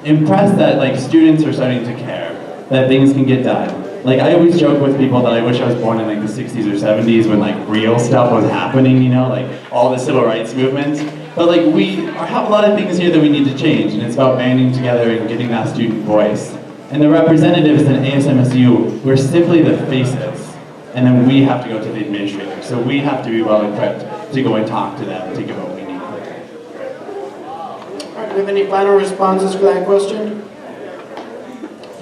impressed that like students are starting to care, that things can get done. Like I always joke with people that I wish I was born in like the 60s or 70s when like real stuff was happening, you know, like all the civil rights movements. But like we have a lot of things here that we need to change, and it's about banding together and getting that student voice. And the representatives in ASMSU, we're simply the faces, and then we have to go to the administrators. So we have to be well equipped to go and talk to them to get what we need. All right, do we have any final responses for that question?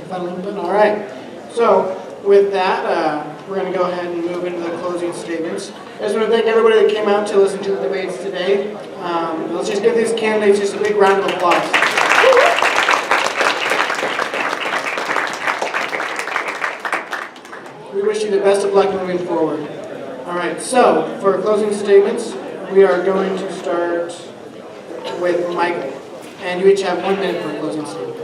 Final input? All right. So with that, we're going to go ahead and move into the closing statements. I just want to thank everybody that came out to listen to the debates today. Let's just give these candidates just a big round of applause. We wish you the best of luck moving forward. All right, so for closing statements, we are going to start with Michael. And you each have 1 minute for a closing statement.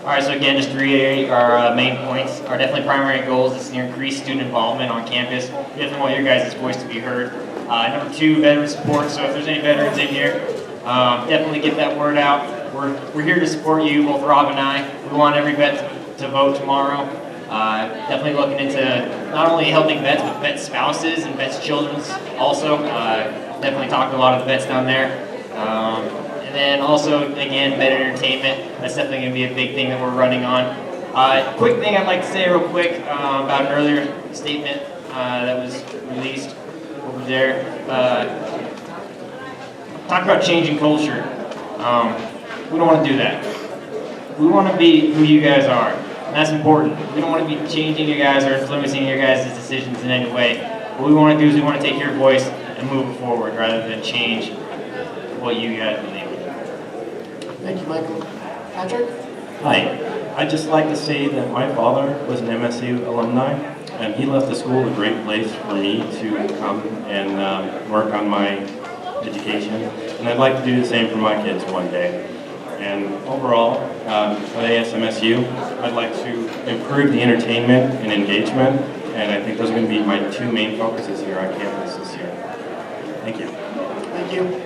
All right, so again, just to reiterate our main points, our definitely primary goals is to increase student involvement on campus. We definitely want your guys' voice to be heard. Number 2, veteran support. So if there's any veterans in here, definitely get that word out. We're here to support you, both Rob and I. We want every vet to vote tomorrow. Definitely looking into not only helping vets, but vet spouses and vets' children also. Definitely talked to a lot of the vets down there. And then also, again, vet entertainment. That's definitely going to be a big thing that we're running on. Quick thing I'd like to say real quick about an earlier statement that was released over there. Talk about changing culture. We don't want to do that. We want to be who you guys are. And that's important. We don't want to be changing you guys or influencing your guys' decisions in any way. What we want to do is we want to take your voice and move it forward rather than change what you guys believe. Thank you, Michael. Patrick? Hi. I'd just like to say that my father was an MSU alumni, and he left the school a great place for me to come and work on my education. And I'd like to do the same for my kids one day. And overall, at ASMSU, I'd like to improve the entertainment and engagement, and I think those are going to be my 2 main focuses here on campus this year. Thank you. Thank you.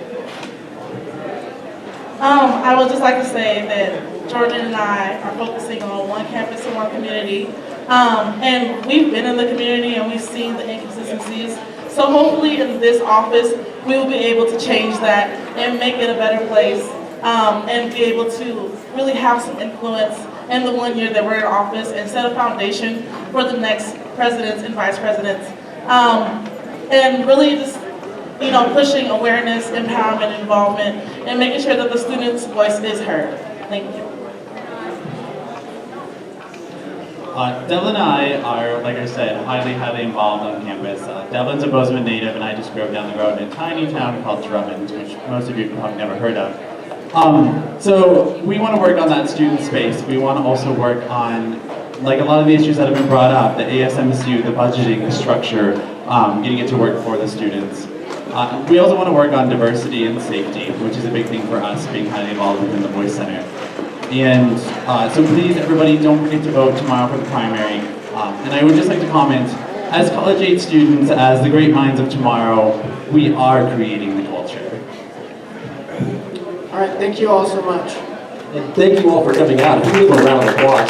I would just like to say that Jordan and I are focusing on one campus and one community. And we've been in the community and we've seen the inconsistencies. So hopefully in this office, we will be able to change that and make it a better place and be able to really have some influence in the 1 year that we're in office and set a foundation for the next presidents and vice presidents. And really just pushing awareness, empowerment, involvement, and making sure that the students' voice is heard. Thank you. Devlin and I are, like I said, highly involved on campus. Devlin's a Bozeman native, and I just grew up down the road in a tiny town called Drummond, which most of you have probably never heard of. So we want to work on that student space. We want to also work on, like a lot of the issues that have been brought up, the ASMSU, the budgeting, the structure, getting it to work for the students. We also want to work on diversity and safety, which is a big thing for us, being highly involved within the Voice Center. And so please, everybody, don't forget to vote tomorrow for the primary. And I would just like to comment, as college-age students, as the great minds of tomorrow, we are creating the culture. All right, thank you all so much. And thank you all for coming out. If we give a round of applause.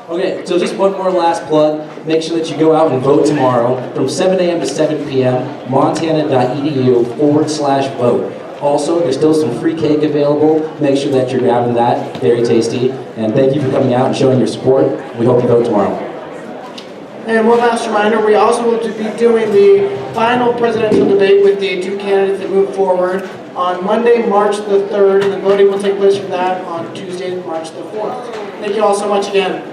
Okay, so just one more last plug. Make sure that you go out and vote tomorrow from 7 a.m. to 7 p.m. montana.edu/vote. Also, there's still some free cake available. Make sure that you're grabbing that. Very tasty. And thank you for coming out and showing your support. We hope you vote tomorrow. And one last reminder, we also will be doing the final presidential debate with the 2 candidates that move forward on Monday, March the 3rd, and the voting will take place for that on Tuesday, March the 4th. Thank you all so much again.